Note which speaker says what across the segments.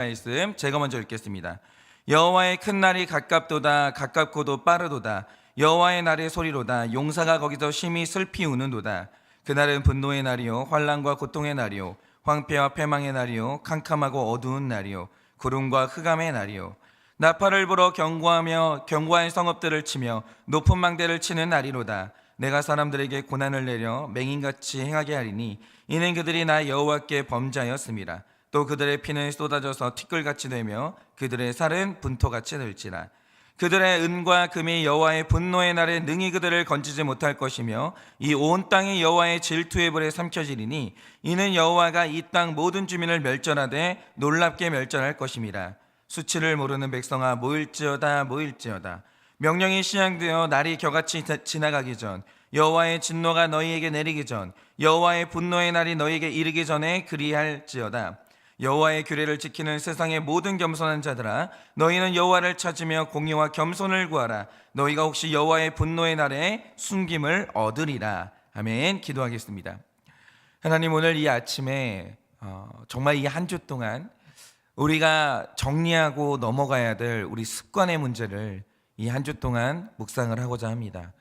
Speaker 1: 말씀 제가 먼저 읽겠습니다. 여호와의 큰 날이 가깝도다. 가깝고도 빠르도다. 여호와의 날의 소리로다. 용사가 거기서 심히 슬피 우는도다. 그날은 분노의 날이요 환난과 고통의 날이요 황폐와 패망의 날이요 캄캄하고 어두운 날이요 구름과 흑암의 날이요 나팔을 불어 경고하며 경고한 성읍들을 치며 높은 망대를 치는 날이로다. 내가 사람들에게 고난을 내려 맹인같이 행하게 하리니 이는 그들이 나 여호와께 범죄하였습니다. 또 그들의 피는 쏟아져서 티끌같이 되며 그들의 살은 분토같이 될지라. 그들의 은과 금이 여호와의 분노의 날에 능히 그들을 건지지 못할 것이며 이 온 땅이 여호와의 질투의 불에 삼켜지리니 이는 여호와가 이 땅 모든 주민을 멸절하되 놀랍게 멸절할 것임이라. 수치를 모르는 백성아 모일지어다 모일지어다. 명령이 시행되어 날이 겨같이 지나가기 전 여호와의 진노가 너희에게 내리기 전 여호와의 분노의 날이 너희에게 이르기 전에 그리할지어다. 여호와의 규례를 지키는 세상의 모든 겸손한 자들아 너희는 여호와를 찾으며 공의와 겸손을 구하라. 너희가 혹시 여호와의 분노의 날에 숨김을 얻으리라. 아멘. 기도하겠습니다. 하나님, 오늘 이 아침에 정말 이 한 주 동안 우리가 정리하고 넘어가야 될 우리 습관의 문제를 이 한 주 동안 묵상을 하고자 합니다.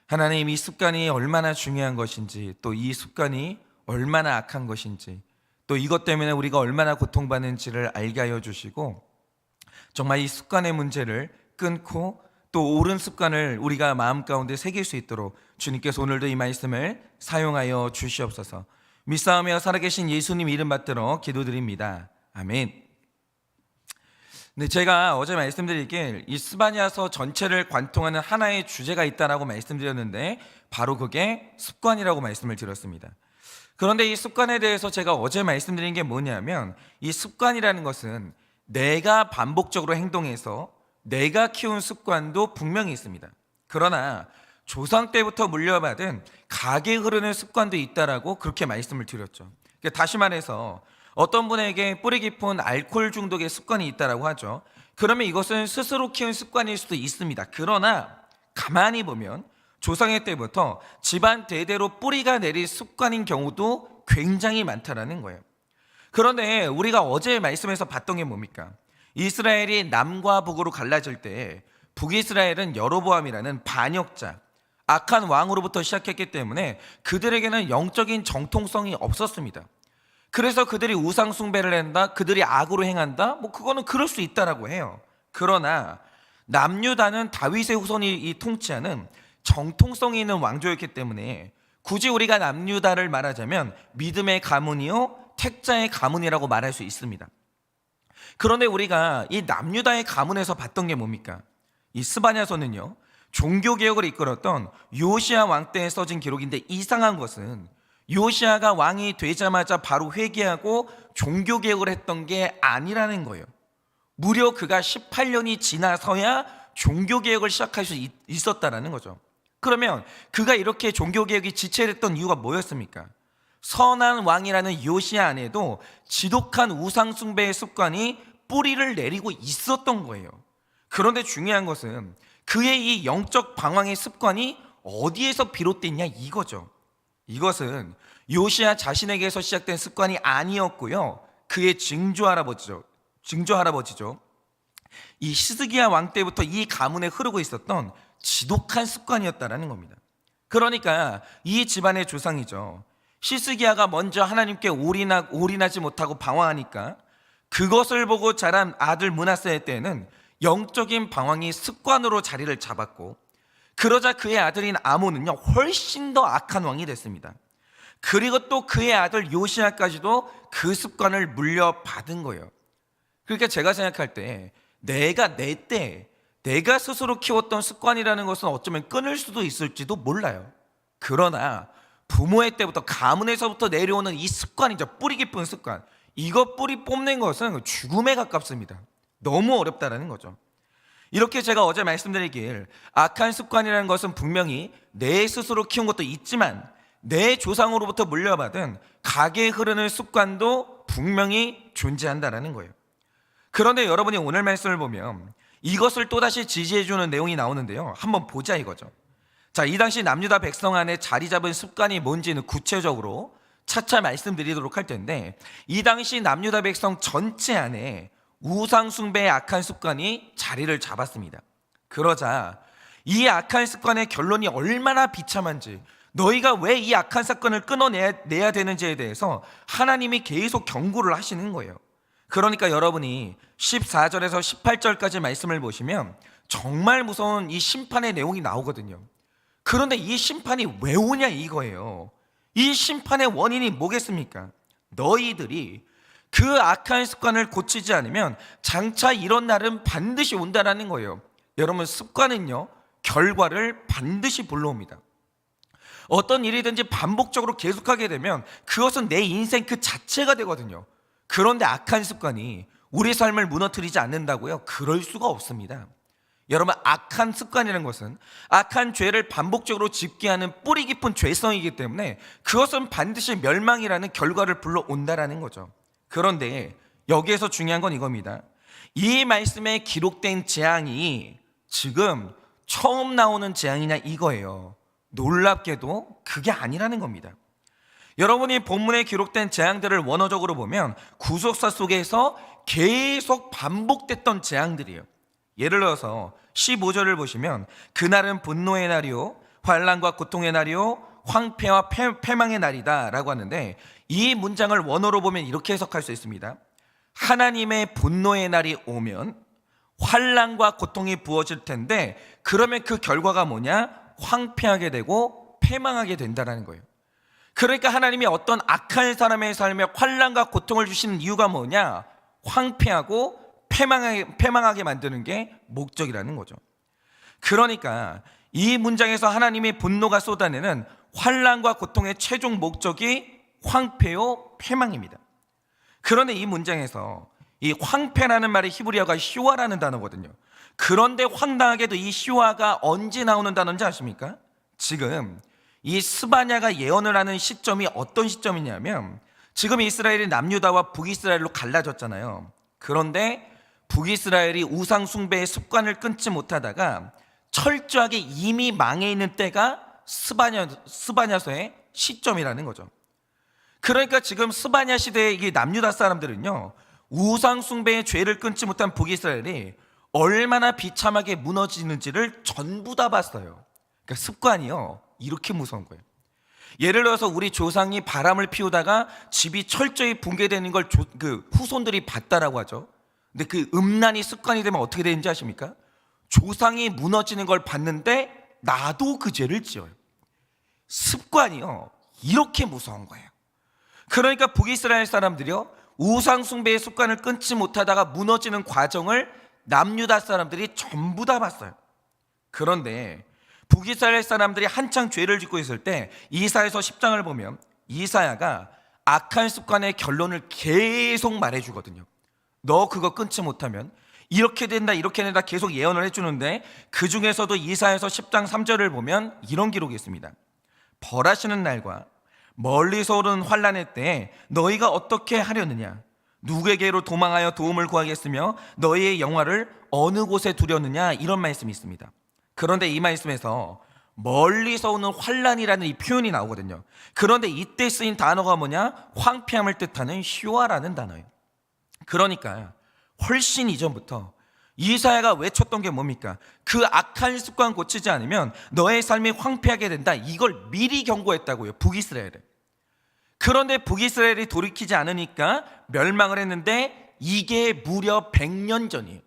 Speaker 1: 하나님, 이 습관이 얼마나 중요한 것인지, 또 이 습관이 얼마나 악한 것인지, 또 이것 때문에 우리가 얼마나 고통받는지를 알게 하여 주시고, 정말 이 습관의 문제를 끊고 또 옳은 습관을 우리가 마음 가운데 새길 수 있도록 주님께서 오늘도 이 말씀을 사용하여 주시옵소서. 믿사오며 살아계신 예수님 이름 받들어 기도드립니다. 아멘. 네, 제가 어제 말씀드리길 이 스바냐서 전체를 관통하는 하나의 주제가 있다라고 말씀드렸는데 바로 그게 습관이라고 말씀을 드렸습니다. 그런데 이 습관에 대해서 제가 어제 말씀드린 게 뭐냐면, 이 습관이라는 것은 내가 반복적으로 행동해서 내가 키운 습관도 분명히 있습니다. 그러나 조상 때부터 물려받은 각에 흐르는 습관도 있다라고 그렇게 말씀을 드렸죠. 다시 말해서 어떤 분에게 뿌리 깊은 알코올 중독의 습관이 있다라고 하죠. 그러면 이것은 스스로 키운 습관일 수도 있습니다. 그러나 가만히 보면 조상의 때부터 집안 대대로 뿌리가 내린 습관인 경우도 굉장히 많다라는 거예요. 그런데 우리가 어제 말씀에서 봤던 게 뭡니까? 이스라엘이 남과 북으로 갈라질 때 북이스라엘은 여로보암이라는 반역자, 악한 왕으로부터 시작했기 때문에 그들에게는 영적인 정통성이 없었습니다. 그래서 그들이 우상 숭배를 한다, 그들이 악으로 행한다, 그거는 그럴 수 있다라고 해요. 그러나 남유다는 다윗의 후손이 이 통치하는 정통성이 있는 왕조였기 때문에 굳이 우리가 남유다를 말하자면 믿음의 가문이요 택자의 가문이라고 말할 수 있습니다. 그런데 우리가 이 남유다의 가문에서 봤던 게 뭡니까? 이 스바냐서는요 종교개혁을 이끌었던 요시야 왕 때에 써진 기록인데, 이상한 것은 요시야가 왕이 되자마자 바로 회개하고 종교개혁을 했던 게 아니라는 거예요. 무려 그가 18년이 지나서야 종교개혁을 시작할 수 있었다라는 거죠. 그러면 그가 이렇게 종교개혁이 지체됐던 이유가 뭐였습니까? 선한 왕이라는 요시야 안에도 지독한 우상숭배의 습관이 뿌리를 내리고 있었던 거예요. 그런데 중요한 것은 그의 이 영적 방황의 습관이 어디에서 비롯됐냐 이거죠. 이것은 요시야 자신에게서 시작된 습관이 아니었고요, 그의 증조 할아버지죠. 이 시드기야 왕 때부터 이 가문에 흐르고 있었던 지독한 습관이었다라는 겁니다. 그러니까 이 집안의 조상이죠. 시스기야가 먼저 하나님께 올인하지 못하고 방황하니까 그것을 보고 자란 아들 므낫세 때에는 영적인 방황이 습관으로 자리를 잡았고, 그러자 그의 아들인 아몬은요 훨씬 더 악한 왕이 됐습니다. 그리고 또 그의 아들 요시야까지도 그 습관을 물려받은 거예요. 그러니까 제가 생각할 때 내가 스스로 키웠던 습관이라는 것은 어쩌면 끊을 수도 있을지도 몰라요. 그러나 부모의 때부터, 가문에서부터 내려오는 이 습관이죠, 뿌리 깊은 습관, 이거 뿌리 뽑는 것은 죽음에 가깝습니다. 너무 어렵다라는 거죠. 이렇게 제가 어제 말씀드리길 악한 습관이라는 것은 분명히 내 스스로 키운 것도 있지만 내 조상으로부터 물려받은 각에 흐르는 습관도 분명히 존재한다라는 거예요. 그런데 여러분이 오늘 말씀을 보면 이것을 또다시 지지해주는 내용이 나오는데요, 한번 보자 이거죠. 자, 이 당시 남유다 백성 안에 자리 잡은 습관이 뭔지는 구체적으로 차차 말씀드리도록 할 텐데, 이 당시 남유다 백성 전체 안에 우상 숭배의 악한 습관이 자리를 잡았습니다. 그러자 이 악한 습관의 결론이 얼마나 비참한지, 너희가 왜 이 악한 습관을 끊어내야 되는지에 대해서 하나님이 계속 경고를 하시는 거예요. 그러니까 여러분이 14절에서 18절까지 말씀을 보시면 정말 무서운 이 심판의 내용이 나오거든요. 그런데 이 심판이 왜 오냐 이거예요. 이 심판의 원인이 뭐겠습니까? 너희들이 그 악한 습관을 고치지 않으면 장차 이런 날은 반드시 온다라는 거예요. 여러분, 습관은요, 결과를 반드시 불러옵니다. 어떤 일이든지 반복적으로 계속하게 되면 그것은 내 인생 그 자체가 되거든요. 그런데 악한 습관이 우리 삶을 무너뜨리지 않는다고요? 그럴 수가 없습니다. 여러분, 악한 습관이라는 것은 악한 죄를 반복적으로 짓게 하는 뿌리 깊은 죄성이기 때문에 그것은 반드시 멸망이라는 결과를 불러온다라는 거죠. 그런데 여기에서 중요한 건 이겁니다. 이 말씀에 기록된 재앙이 지금 처음 나오는 재앙이냐 이거예요. 놀랍게도 그게 아니라는 겁니다. 여러분이 본문에 기록된 재앙들을 원어적으로 보면 구속사 속에서 계속 반복됐던 재앙들이에요. 예를 들어서 15절을 보시면 그날은 분노의 날이요 환난과 고통의 날이요 황폐와 패망의 날이다 라고 하는데, 이 문장을 원어로 보면 이렇게 해석할 수 있습니다. 하나님의 분노의 날이 오면 환난과 고통이 부어질 텐데, 그러면 그 결과가 뭐냐? 황폐하게 되고 패망하게 된다는 거예요. 그러니까 하나님이 어떤 악한 사람의 삶에 환난과 고통을 주시는 이유가 뭐냐? 황폐하고 패망하게 만드는 게 목적이라는 거죠. 그러니까 이 문장에서 하나님의 분노가 쏟아내는 환난과 고통의 최종 목적이 황폐요 패망입니다. 그런데 이 문장에서 이 황폐라는 말이 히브리어가 시와라는 단어거든요. 그런데 황당하게도 이 시와가 언제 나오는 단어인지 아십니까? 지금 이 스바냐가 예언을 하는 시점이 어떤 시점이냐면, 지금 이스라엘이 남유다와 북이스라엘로 갈라졌잖아요. 그런데 북이스라엘이 우상 숭배의 습관을 끊지 못하다가 철저하게 이미 망해 있는 때가 스바냐서의 시점이라는 거죠. 그러니까 지금 스바냐 시대의 이 남유다 사람들은요, 우상 숭배의 죄를 끊지 못한 북이스라엘이 얼마나 비참하게 무너지는지를 전부 다 봤어요. 그러니까 습관이요, 이렇게 무서운 거예요. 예를 들어서 우리 조상이 바람을 피우다가 집이 철저히 붕괴되는 걸 그 후손들이 봤다라고 하죠. 근데 그 음란이 습관이 되면 어떻게 되는지 아십니까? 조상이 무너지는 걸 봤는데 나도 그 죄를 지어요. 습관이요, 이렇게 무서운 거예요. 그러니까 북이스라엘 사람들이요, 우상 숭배의 습관을 끊지 못하다가 무너지는 과정을 남유다 사람들이 전부 다 봤어요. 그런데 북이스라엘 사람들이 한창 죄를 짓고 있을 때 이사야서 10장을 보면 이사야가 악한 습관의 결론을 계속 말해주거든요. 너 그거 끊지 못하면 이렇게 된다 이렇게 된다 계속 예언을 해주는데, 그 중에서도 이사야서 10장 3절을 보면 이런 기록이 있습니다. 벌하시는 날과 멀리서 오는 환난의 때에 너희가 어떻게 하려느냐? 누구에게로 도망하여 도움을 구하겠으며 너희의 영화를 어느 곳에 두려느냐? 이런 말씀이 있습니다. 그런데 이 말씀에서 멀리서 오는 환난이라는 이 표현이 나오거든요. 그런데 이때 쓰인 단어가 뭐냐? 황폐함을 뜻하는 시와라는 단어예요. 그러니까 훨씬 이전부터 이사야가 외쳤던 게 뭡니까? 그 악한 습관 고치지 않으면 너의 삶이 황폐하게 된다, 이걸 미리 경고했다고요, 북이스라엘에. 그런데 북이스라엘이 돌이키지 않으니까 멸망을 했는데 이게 무려 100년 전이에요.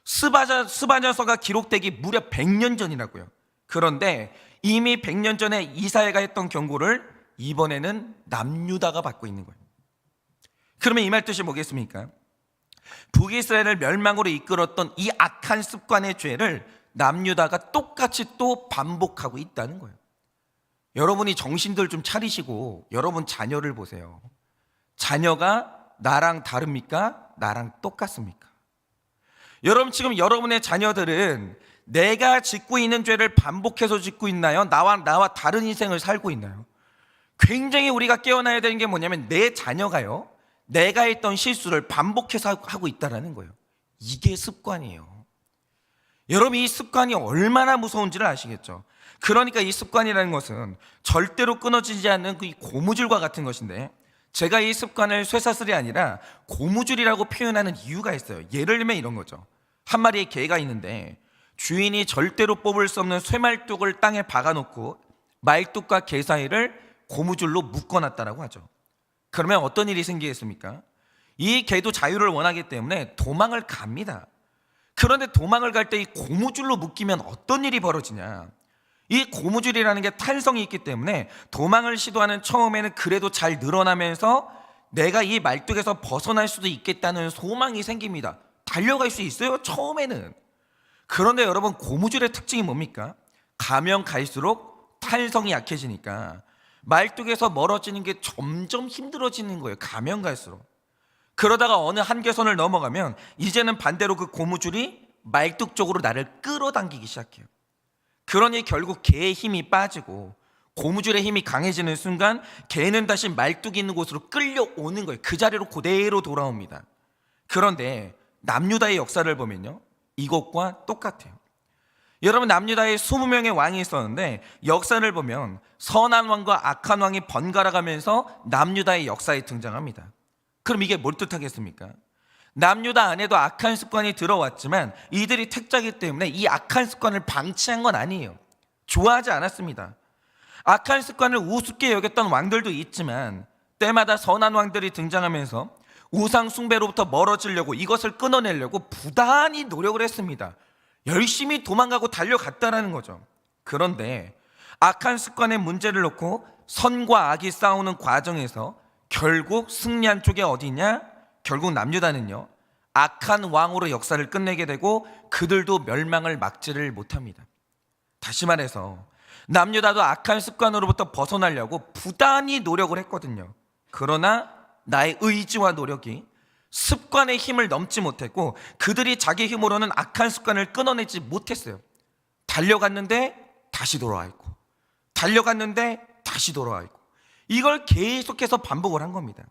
Speaker 1: 스바냐서가 기록되기 무려 100년 전이라고요. 그런데 이미 100년 전에 이사야가 했던 경고를 이번에는 남유다가 받고 있는 거예요. 그러면 이 말 뜻이 뭐겠습니까? 북이스라엘을 멸망으로 이끌었던 이 악한 습관의 죄를 남유다가 똑같이 또 반복하고 있다는 거예요. 여러분이 정신들 좀 차리시고 여러분 자녀를 보세요. 자녀가 나랑 다릅니까? 나랑 똑같습니까? 여러분, 지금 여러분의 자녀들은 내가 짓고 있는 죄를 반복해서 짓고 있나요? 나와 다른 인생을 살고 있나요? 굉장히 우리가 깨어나야 되는 게 뭐냐면, 내 자녀가요, 내가 했던 실수를 반복해서 하고 있다는 거예요. 이게 습관이에요. 여러분, 이 습관이 얼마나 무서운지를 아시겠죠? 그러니까 이 습관이라는 것은 절대로 끊어지지 않는 그 고무줄과 같은 것인데, 제가 이 습관을 쇠사슬이 아니라 고무줄이라고 표현하는 이유가 있어요. 예를 들면 이런 거죠. 한 마리의 개가 있는데 주인이 절대로 뽑을 수 없는 쇠말뚝을 땅에 박아놓고 말뚝과 개 사이를 고무줄로 묶어놨다라고 하죠. 그러면 어떤 일이 생기겠습니까? 이 개도 자유를 원하기 때문에 도망을 갑니다. 그런데 도망을 갈 때 이 고무줄로 묶이면 어떤 일이 벌어지냐? 이 고무줄이라는 게 탄성이 있기 때문에 도망을 시도하는 처음에는 그래도 잘 늘어나면서 내가 이 말뚝에서 벗어날 수도 있겠다는 소망이 생깁니다. 달려갈 수 있어요, 처음에는. 그런데 여러분, 고무줄의 특징이 뭡니까? 가면 갈수록 탄성이 약해지니까 말뚝에서 멀어지는 게 점점 힘들어지는 거예요, 가면 갈수록. 그러다가 어느 한계선을 넘어가면 이제는 반대로 그 고무줄이 말뚝 쪽으로 나를 끌어당기기 시작해요. 그러니 결국 개의 힘이 빠지고 고무줄의 힘이 강해지는 순간 개는 다시 말뚝이 있는 곳으로 끌려오는 거예요. 그 자리로 그대로 돌아옵니다. 그런데 남유다의 역사를 보면요, 이것과 똑같아요. 여러분, 남유다에 20명의 왕이 있었는데 역사를 보면 선한 왕과 악한 왕이 번갈아 가면서 남유다의 역사에 등장합니다. 그럼 이게 뭘 뜻하겠습니까? 남유다 안에도 악한 습관이 들어왔지만 이들이 택자이기 때문에 이 악한 습관을 방치한 건 아니에요. 좋아하지 않았습니다. 악한 습관을 우습게 여겼던 왕들도 있지만 때마다 선한 왕들이 등장하면서 우상 숭배로부터 멀어지려고, 이것을 끊어내려고 부단히 노력을 했습니다. 열심히 도망가고 달려갔다라는 거죠. 그런데 악한 습관의 문제를 놓고 선과 악이 싸우는 과정에서 결국 승리한 쪽이 어디냐? 결국 남유다는요, 악한 왕으로 역사를 끝내게 되고 그들도 멸망을 막지를 못합니다. 다시 말해서 남유다도 악한 습관으로부터 벗어나려고 부단히 노력을 했거든요. 그러나 나의 의지와 노력이 습관의 힘을 넘지 못했고 그들이 자기 힘으로는 악한 습관을 끊어내지 못했어요. 달려갔는데 다시 돌아와 있고, 달려갔는데 다시 돌아와 있고, 이걸 계속해서 반복을 한 겁니다.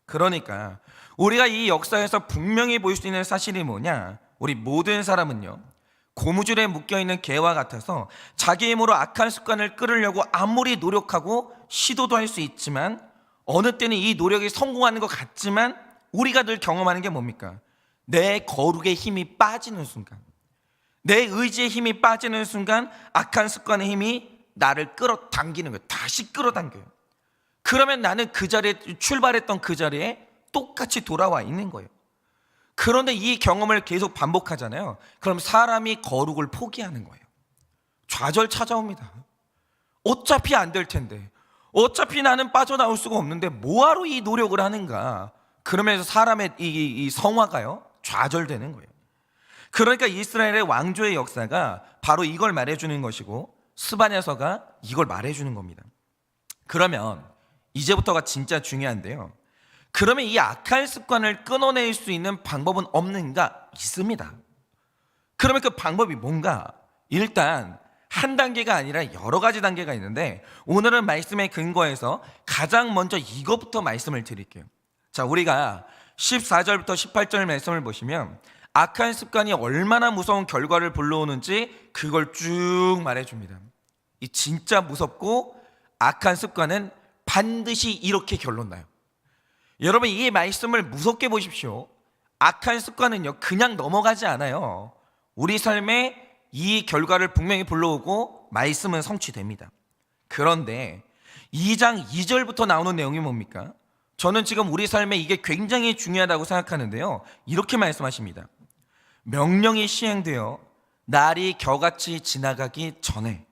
Speaker 1: 그러니까 우리가 이 역사에서 분명히 볼 수 있는 사실이 뭐냐? 우리 모든 사람은요, 고무줄에 묶여있는 개와 같아서 자기 힘으로 악한 습관을 끊으려고 아무리 노력하고 시도도 할 수 있지만 어느 때는 이 노력이 성공하는 것 같지만 우리가 늘 경험하는 게 뭡니까? 내 거룩의 힘이 빠지는 순간, 내 의지의 힘이 빠지는 순간 악한 습관의 힘이 나를 끌어당기는 거예요. 다시 끌어당겨요. 그러면 나는 그 자리에, 출발했던 그 자리에 똑같이 돌아와 있는 거예요. 그런데 이 경험을 계속 반복하잖아요. 그럼 사람이 거룩을 포기하는 거예요. 좌절 찾아옵니다. 어차피 안 될 텐데, 어차피 나는 빠져나올 수가 없는데 뭐하러 이 노력을 하는가? 그러면서 사람의 이 성화가요, 좌절되는 거예요. 그러니까 이스라엘의 왕조의 역사가 바로 이걸 말해주는 것이고 스바냐서가 이걸 말해주는 겁니다. 그러면 이제부터가 진짜 중요한데요, 그러면 이 악한 습관을 끊어낼 수 있는 방법은 없는가? 있습니다. 그러면 그 방법이 뭔가? 일단 한 단계가 아니라 여러 가지 단계가 있는데 오늘은 말씀에 근거해서 가장 먼저 이것부터 말씀을 드릴게요. 자, 우리가 14절부터 18절 말씀을 보시면 악한 습관이 얼마나 무서운 결과를 불러오는지 그걸 쭉 말해줍니다. 이 진짜 무섭고 악한 습관은 반드시 이렇게 결론나요. 여러분, 이 말씀을 무섭게 보십시오. 악한 습관은요, 그냥 넘어가지 않아요. 우리 삶에 이 결과를 분명히 불러오고 말씀은 성취됩니다. 그런데 2장 2절부터 나오는 내용이 뭡니까? 저는 지금 우리 삶에 이게 굉장히 중요하다고 생각하는데요, 이렇게 말씀하십니다. 명령이 시행되어 날이 겨같이 지나가기 전에,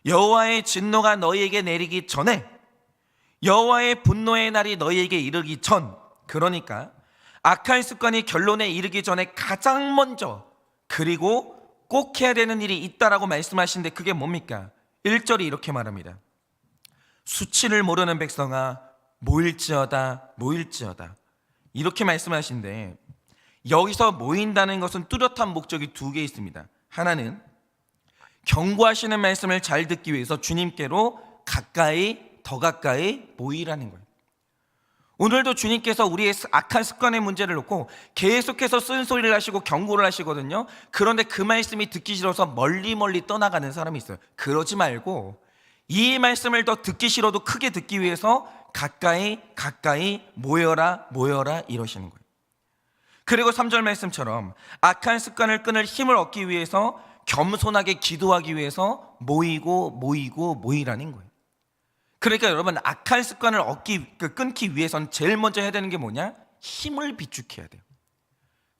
Speaker 1: 여호와의 진노가 너희에게 내리기 전에, 여호와의 분노의 날이 너희에게 이르기 전, 그러니까 악한 습관이 결론에 이르기 전에 가장 먼저, 그리고 꼭 해야 되는 일이 있다라고 말씀하시는데 그게 뭡니까? 1절이 이렇게 말합니다. 수치를 모르는 백성아 모일지어다, 모일지어다, 이렇게 말씀하시는데 여기서 모인다는 것은 뚜렷한 목적이 두 개 있습니다. 하나는 경고하시는 말씀을 잘 듣기 위해서 주님께로 가까이, 더 가까이 모이라는 거예요. 오늘도 주님께서 우리의 악한 습관의 문제를 놓고 계속해서 쓴소리를 하시고 경고를 하시거든요. 그런데 그 말씀이 듣기 싫어서 멀리 떠나가는 사람이 있어요. 그러지 말고 이 말씀을 더 듣기 싫어도 크게 듣기 위해서 가까이 모여라 이러시는 거예요. 그리고 3절 말씀처럼 악한 습관을 끊을 힘을 얻기 위해서 겸손하게 기도하기 위해서 모이라는 거예요. 그러니까 여러분, 악한 습관을 끊기 위해서는 제일 먼저 해야 되는 게 뭐냐? 힘을 비축해야 돼요.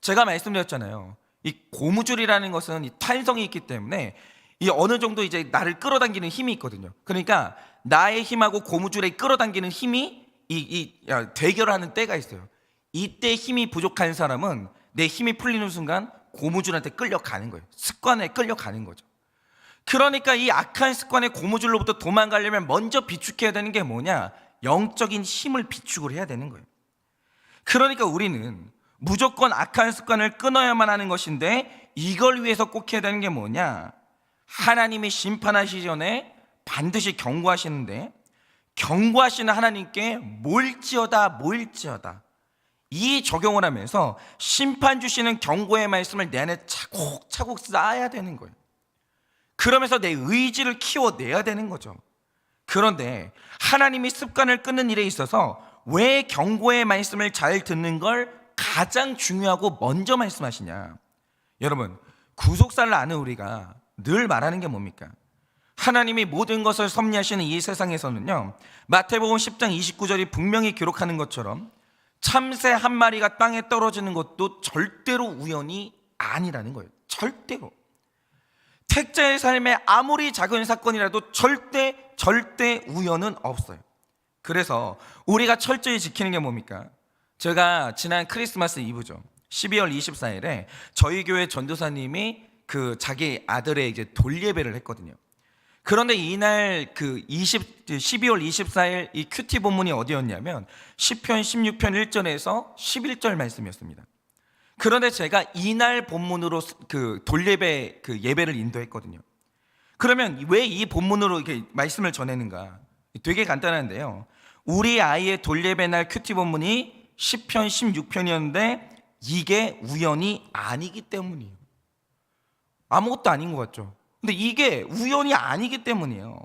Speaker 1: 제가 말씀드렸잖아요. 이 고무줄이라는 것은 이 탄성이 있기 때문에 이 어느 정도 이제 나를 끌어당기는 힘이 있거든요. 그러니까 나의 힘하고 고무줄에 끌어당기는 힘이 대결하는 때가 있어요. 이때 힘이 부족한 사람은 내 힘이 풀리는 순간 고무줄한테 끌려가는 거예요. 습관에 끌려가는 거죠. 그러니까 이 악한 습관의 고무줄로부터 도망가려면 먼저 비축해야 되는 게 뭐냐? 영적인 힘을 비축을 해야 되는 거예요. 그러니까 우리는 무조건 악한 습관을 끊어야만 하는 것인데 이걸 위해서 꼭 해야 되는 게 뭐냐? 하나님이 심판하시기 전에 반드시 경고하시는데, 경고하시는 하나님께 몰지어다 이 적용을 하면서 심판 주시는 경고의 말씀을 내 안에 차곡차곡 쌓아야 되는 거예요. 그러면서 내 의지를 키워내야 되는 거죠. 그런데 하나님이 습관을 끊는 일에 있어서 왜 경고의 말씀을 잘 듣는 걸 가장 중요하고 먼저 말씀하시냐? 여러분, 구속사를 아는 우리가 늘 말하는 게 뭡니까? 하나님이 모든 것을 섭리하시는 이 세상에서는요, 마태복음 10장 29절이 분명히 기록하는 것처럼 참새 한 마리가 땅에 떨어지는 것도 절대로 우연이 아니라는 거예요. 절대로. 택자의 삶에 아무리 작은 사건이라도 절대 우연은 없어요. 그래서 우리가 철저히 지키는 게 뭡니까? 제가 지난 크리스마스 이브죠, 12월 24일에 저희 교회 전도사님이 자기 아들의 이제 돌예배를 했거든요. 그런데 이날 12월 24일 이 큐티 본문이 어디였냐면 시편 16편 1절에서 11절 말씀이었습니다. 그런데 제가 이날 본문으로 돌예배 예배를 인도했거든요. 그러면 왜 이 본문으로 이렇게 말씀을 전했는가? 되게 간단한데요. 우리 아이의 돌예배 날 큐티 본문이 시편 16편이었는데 이게 우연이 아니기 때문이에요. 아무것도 아닌 것 같죠? 근데 이게 우연이 아니기 때문이에요.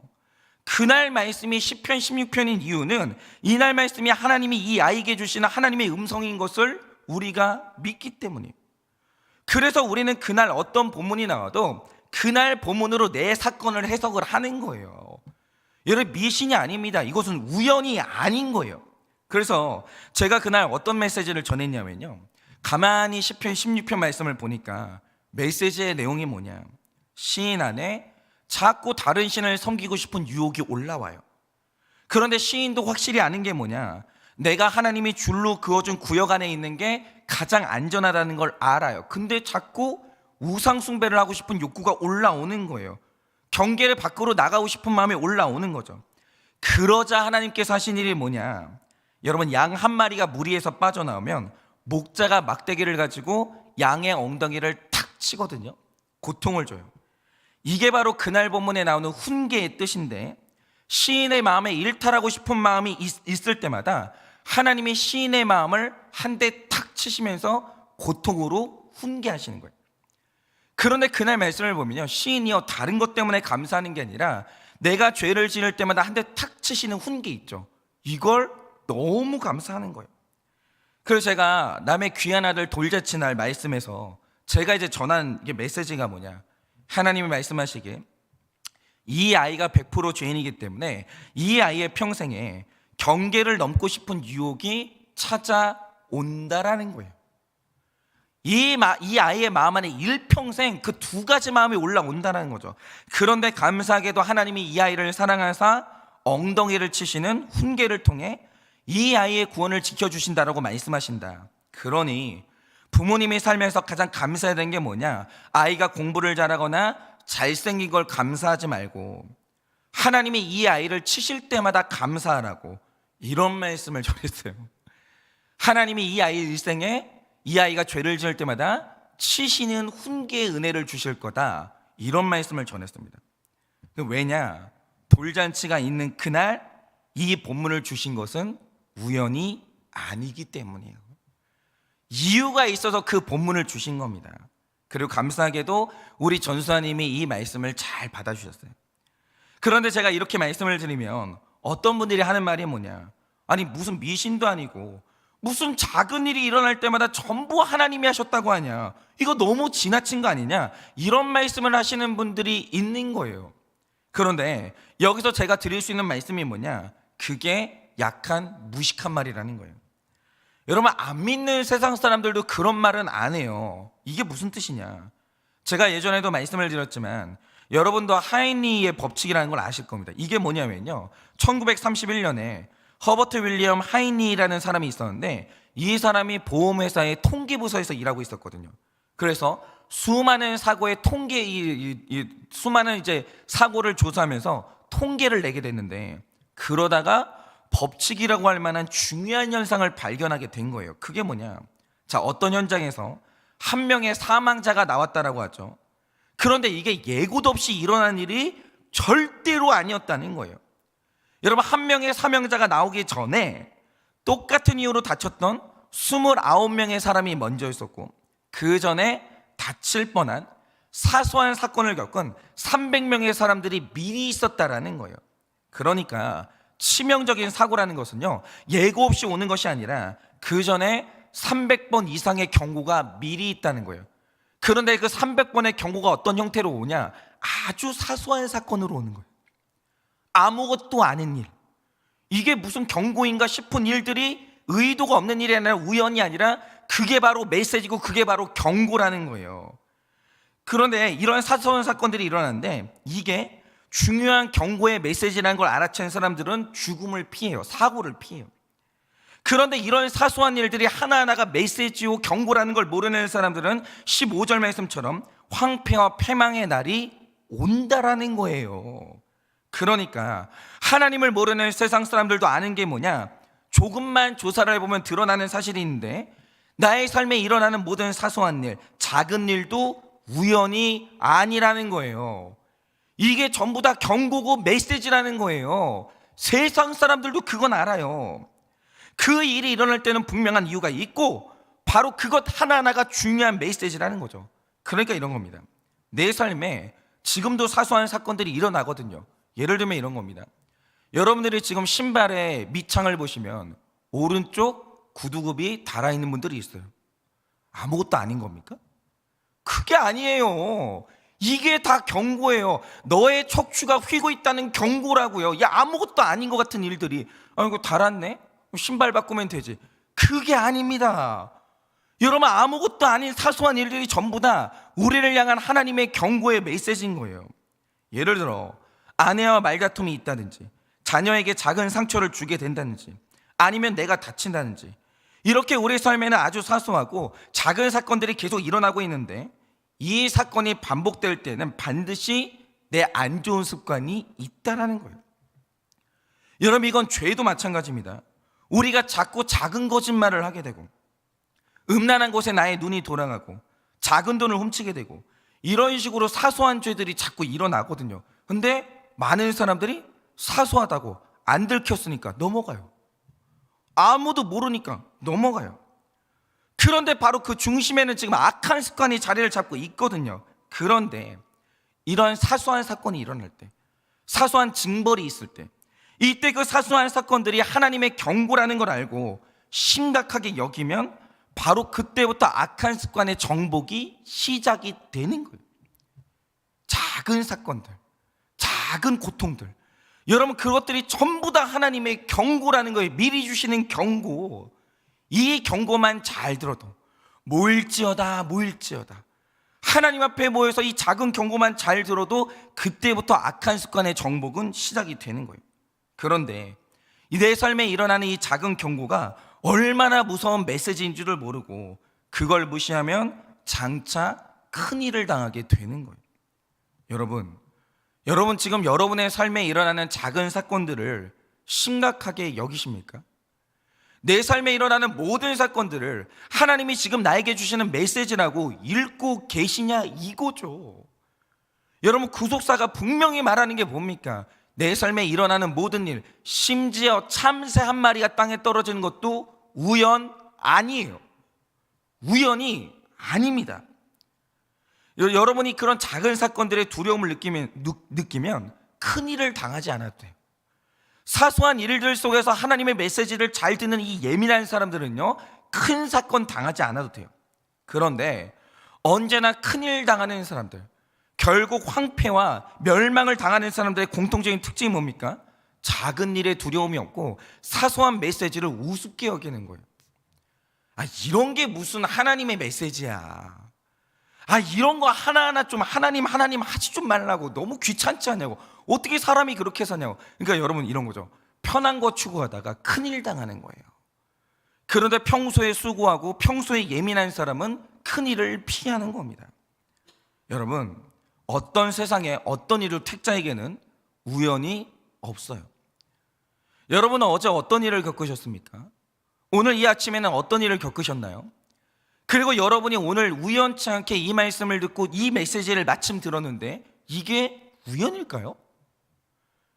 Speaker 1: 그날 말씀이 시편 16편인 이유는 이날 말씀이 하나님이 이 아이에게 주시는 하나님의 음성인 것을 우리가 믿기 때문이에요. 그래서 우리는 그날 어떤 본문이 나와도 그날 본문으로 내 사건을 해석을 하는 거예요. 여러분, 미신이 아닙니다. 이것은 우연이 아닌 거예요. 그래서 제가 그날 어떤 메시지를 전했냐면요, 가만히 시편 16편 말씀을 보니까 메시지의 내용이 뭐냐, 시인 안에 자꾸 다른 신을 섬기고 싶은 유혹이 올라와요. 그런데 시인도 확실히 아는 게 뭐냐, 내가 하나님이 줄로 그어준 구역 안에 있는 게 가장 안전하다는 걸 알아요. 근데 자꾸 우상 숭배를 하고 싶은 욕구가 올라오는 거예요. 경계를 밖으로 나가고 싶은 마음이 올라오는 거죠. 그러자 하나님께서 하신 일이 뭐냐, 여러분, 양 한 마리가 무리에서 빠져나오면 목자가 막대기를 가지고 양의 엉덩이를 탁 치거든요. 고통을 줘요. 이게 바로 그날 본문에 나오는 훈계의 뜻인데, 시인의 마음에 일탈하고 싶은 마음이 있을 때마다 하나님이 시인의 마음을 한 대 탁 치시면서 고통으로 훈계하시는 거예요. 그런데 그날 말씀을 보면요, 시인이요, 다른 것 때문에 감사하는 게 아니라 내가 죄를 지을 때마다 한 대 탁 치시는 훈계 있죠, 이걸 너무 감사하는 거예요. 그래서 제가 남의 귀한 아들 돌잔치 날 말씀에서 제가 이제 전한 게 메시지가 뭐냐, 하나님이 말씀하시기에 이 아이가 100% 죄인이기 때문에 이 아이의 평생에 경계를 넘고 싶은 유혹이 찾아온다라는 거예요. 이 아이의 마음 안에 일평생 그 두 가지 마음이 올라온다는 거죠. 그런데 감사하게도 하나님이 이 아이를 사랑하사 엉덩이를 치시는 훈계를 통해 이 아이의 구원을 지켜주신다라고 말씀하신다. 그러니 부모님이 살면서 가장 감사해야 되는 게 뭐냐, 아이가 공부를 잘하거나 잘생긴 걸 감사하지 말고 하나님이 이 아이를 치실 때마다 감사하라고, 이런 말씀을 전했어요. 하나님이 이 아이 일생에 이 아이가 죄를 지을 때마다 치시는 훈계의 은혜를 주실 거다, 이런 말씀을 전했습니다. 왜냐, 돌잔치가 있는 그날 이 본문을 주신 것은 우연이 아니기 때문이에요. 이유가 있어서 그 본문을 주신 겁니다. 그리고 감사하게도 우리 전수사님이 이 말씀을 잘 받아주셨어요. 그런데 제가 이렇게 말씀을 드리면 어떤 분들이 하는 말이 뭐냐, 아니 무슨 미신도 아니고 무슨 작은 일이 일어날 때마다 전부 하나님이 하셨다고 하냐, 이거 너무 지나친 거 아니냐, 이런 말씀을 하시는 분들이 있는 거예요. 그런데 여기서 제가 드릴 수 있는 말씀이 뭐냐, 그게 약한 무식한 말이라는 거예요. 여러분, 안 믿는 세상 사람들도 그런 말은 안 해요. 이게 무슨 뜻이냐, 제가 예전에도 말씀을 드렸지만 여러분도 하이니의 법칙이라는 걸 아실 겁니다. 이게 뭐냐면요, 1931년에 허버트 윌리엄 하이니라는 사람이 있었는데 이 사람이 보험회사의 통계부서에서 일하고 있었거든요. 그래서 수많은 사고의 수많은 이제 사고를 조사하면서 통계를 내게 됐는데, 그러다가 법칙이라고 할 만한 중요한 현상을 발견하게 된 거예요. 그게 뭐냐, 자, 어떤 현장에서 한 명의 사망자가 나왔다라고 하죠. 그런데 이게 예고도 없이 일어난 일이 절대로 아니었다는 거예요. 여러분, 한 명의 사망자가 나오기 전에 똑같은 이유로 다쳤던 29명의 사람이 먼저 있었고, 그 전에 다칠 뻔한 사소한 사건을 겪은 300명의 사람들이 미리 있었다라는 거예요. 그러니까 치명적인 사고라는 것은요, 예고 없이 오는 것이 아니라 그 전에 300번 이상의 경고가 미리 있다는 거예요. 그런데 그 300번의 경고가 어떤 형태로 오냐, 아주 사소한 사건으로 오는 거예요. 아무것도 아닌 일, 이게 무슨 경고인가 싶은 일들이 의도가 없는 일이 아니라 우연이 아니라 그게 바로 메시지고 그게 바로 경고라는 거예요. 그런데 이런 사소한 사건들이 일어나는데 이게 중요한 경고의 메시지라는 걸 알아챈 사람들은 죽음을 피해요. 사고를 피해요. 그런데 이런 사소한 일들이 하나하나가 메시지고 경고라는 걸 모르는 사람들은 15절 말씀처럼 황폐와 패망의 날이 온다라는 거예요. 그러니까 하나님을 모르는 세상 사람들도 아는 게 뭐냐, 조금만 조사를 해보면 드러나는 사실이 있는데 나의 삶에 일어나는 모든 사소한 일, 작은 일도 우연이 아니라는 거예요. 이게 전부 다 경고고 메시지라는 거예요. 세상 사람들도 그건 알아요. 그 일이 일어날 때는 분명한 이유가 있고 바로 그것 하나하나가 중요한 메시지라는 거죠. 그러니까 이런 겁니다. 내 삶에 지금도 사소한 사건들이 일어나거든요. 예를 들면 이런 겁니다. 여러분들이 지금 신발의 밑창을 보시면 오른쪽 구두굽이 달아있는 분들이 있어요. 아무것도 아닌 겁니까? 그게 아니에요. 이게 다 경고예요. 너의 척추가 휘고 있다는 경고라고요. 야, 아무것도 아닌 것 같은 일들이, 이거 달았네? 신발 바꾸면 되지. 그게 아닙니다. 여러분, 아무것도 아닌 사소한 일들이 전부 다 우리를 향한 하나님의 경고의 메시지인 거예요. 예를 들어 아내와 말다툼이 있다든지, 자녀에게 작은 상처를 주게 된다든지, 아니면 내가 다친다든지, 이렇게 우리 삶에는 아주 사소하고 작은 사건들이 계속 일어나고 있는데 이 사건이 반복될 때는 반드시 내 안 좋은 습관이 있다라는 거예요. 여러분, 이건 죄도 마찬가지입니다. 우리가 자꾸 작은 거짓말을 하게 되고 음란한 곳에 나의 눈이 돌아가고 작은 돈을 훔치게 되고 이런 식으로 사소한 죄들이 자꾸 일어나거든요. 근데 많은 사람들이 사소하다고 안 들켰으니까 넘어가요. 아무도 모르니까 넘어가요. 그런데 바로 그 중심에는 지금 악한 습관이 자리를 잡고 있거든요. 그런데 이런 사소한 사건이 일어날 때, 사소한 징벌이 있을 때, 이때 그 사소한 사건들이 하나님의 경고라는 걸 알고 심각하게 여기면 바로 그때부터 악한 습관의 정복이 시작이 되는 거예요. 작은 사건들, 작은 고통들, 여러분, 그것들이 전부 다 하나님의 경고라는 거예요. 미리 주시는 경고. 이 경고만 잘 들어도 모일지어다 하나님 앞에 모여서 이 작은 경고만 잘 들어도 그때부터 악한 습관의 정복은 시작이 되는 거예요. 그런데 내 삶에 일어나는 이 작은 경고가 얼마나 무서운 메시지인 줄을 모르고 그걸 무시하면 장차 큰 일을 당하게 되는 거예요. 여러분 지금 여러분의 삶에 일어나는 작은 사건들을 심각하게 여기십니까? 내 삶에 일어나는 모든 사건들을 하나님이 지금 나에게 주시는 메시지라고 읽고 계시냐, 이거죠. 여러분, 구속사가 분명히 말하는 게 뭡니까? 내 삶에 일어나는 모든 일, 심지어 참새 한 마리가 땅에 떨어지는 것도 우연 아니에요. 우연이 아닙니다. 여러분이 그런 작은 사건들의 두려움을 느끼면 큰 일을 당하지 않아도 돼요. 사소한 일들 속에서 하나님의 메시지를 잘 듣는 이 예민한 사람들은요, 큰 사건 당하지 않아도 돼요. 그런데 언제나 큰일 당하는 사람들, 결국 황폐와 멸망을 당하는 사람들의 공통적인 특징이 뭡니까? 작은 일에 두려움이 없고 사소한 메시지를 우습게 여기는 거예요. 이런 게 무슨 하나님의 메시지야. 이런 거 하나하나 좀 하나님 하지 좀 말라고. 너무 귀찮지 않냐고. 어떻게 사람이 그렇게 사냐고. 그러니까 여러분, 이런 거죠. 편한 거 추구하다가 큰일 당하는 거예요. 그런데 평소에 수고하고 평소에 예민한 사람은 큰일을 피하는 겁니다. 여러분, 어떤 세상에 어떤 일을 택자에게는 우연이 없어요. 여러분은 어제 어떤 일을 겪으셨습니까? 오늘 이 아침에는 어떤 일을 겪으셨나요? 그리고 여러분이 오늘 우연치 않게 이 말씀을 듣고 이 메시지를 마침 들었는데 이게 우연일까요?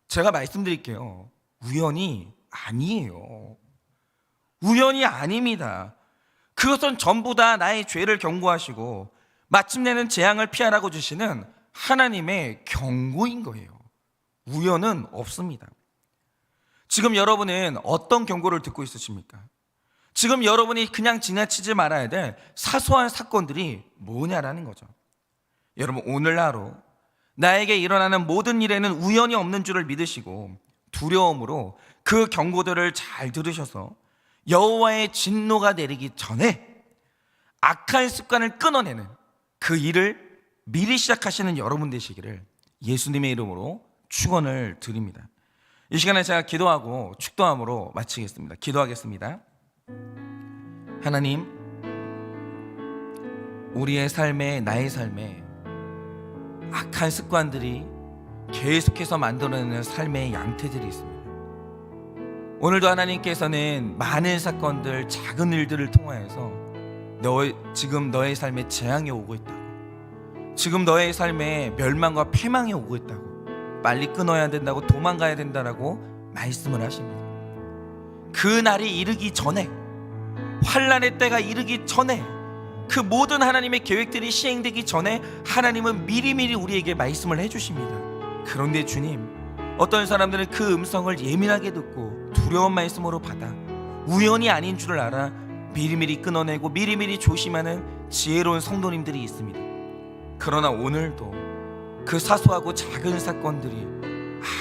Speaker 1: 제가 말씀드릴게요. 우연이 아니에요. 우연이 아닙니다. 그것은 전부 다 나의 죄를 경고하시고 마침내는 재앙을 피하라고 주시는 하나님의 경고인 거예요. 우연은 없습니다. 지금 여러분은 어떤 경고를 듣고 있으십니까? 지금 여러분이 그냥 지나치지 말아야 될 사소한 사건들이 뭐냐라는 거죠. 여러분, 오늘 하루 나에게 일어나는 모든 일에는 우연이 없는 줄을 믿으시고 두려움으로 그 경고들을 잘 들으셔서 여호와의 진노가 내리기 전에 악한 습관을 끊어내는 그 일을 미리 시작하시는 여러분 되시기를 예수님의 이름으로 축원을 드립니다. 이 시간에 제가 기도하고 축도함으로 마치겠습니다. 기도하겠습니다. 하나님, 우리의 삶에, 나의 삶에 악한 습관들이 계속해서 만들어내는 삶의 양태들이 있습니다. 오늘도 하나님께서는 많은 사건들, 작은 일들을 통하여서 지금 너의 삶에 재앙이 오고 있다고, 지금 너의 삶에 멸망과 패망이 오고 있다고, 빨리 끊어야 된다고, 도망가야 된다라고 말씀을 하십니다. 그 날이 이르기 전에, 환난의 때가 이르기 전에, 그 모든 하나님의 계획들이 시행되기 전에 하나님은 미리미리 우리에게 말씀을 해주십니다. 그런데 주님, 어떤 사람들은 그 음성을 예민하게 듣고 두려운 말씀으로 받아 우연이 아닌 줄을 알아 미리미리 끊어내고 미리미리 조심하는 지혜로운 성도님들이 있습니다. 그러나 오늘도 그 사소하고 작은 사건들이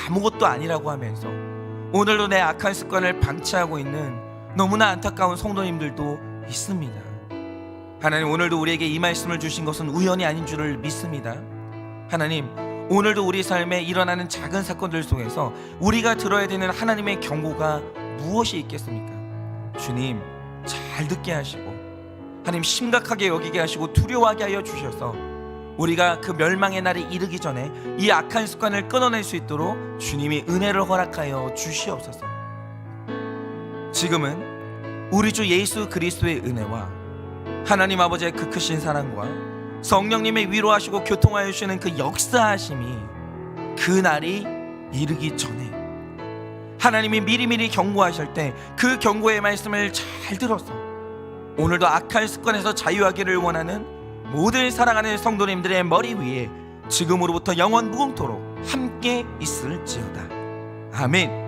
Speaker 1: 아무것도 아니라고 하면서 오늘도 내 악한 습관을 방치하고 있는 너무나 안타까운 성도님들도 있습니다. 하나님, 오늘도 우리에게 이 말씀을 주신 것은 우연이 아닌 줄을 믿습니다. 하나님, 오늘도 우리 삶에 일어나는 작은 사건들 속에서 우리가 들어야 되는 하나님의 경고가 무엇이 있겠습니까? 주님, 잘 듣게 하시고 하나님, 심각하게 여기게 하시고 두려워하게 하여 주셔서 우리가 그 멸망의 날이 이르기 전에 이 악한 습관을 끊어낼 수 있도록 주님이 은혜를 허락하여 주시옵소서. 지금은 우리 주 예수 그리스도의 은혜와 하나님 아버지의 그 크신 사랑과 성령님의 위로하시고 교통하여 주시는 그 역사하심이 그 날이 이르기 전에 하나님이 미리미리 경고하실 때 그 경고의 말씀을 잘 들어서 오늘도 악한 습관에서 자유하기를 원하는 모든 사랑하는 성도님들의 머리 위에 지금으로부터 영원 무궁토록 함께 있을지어다. 아멘.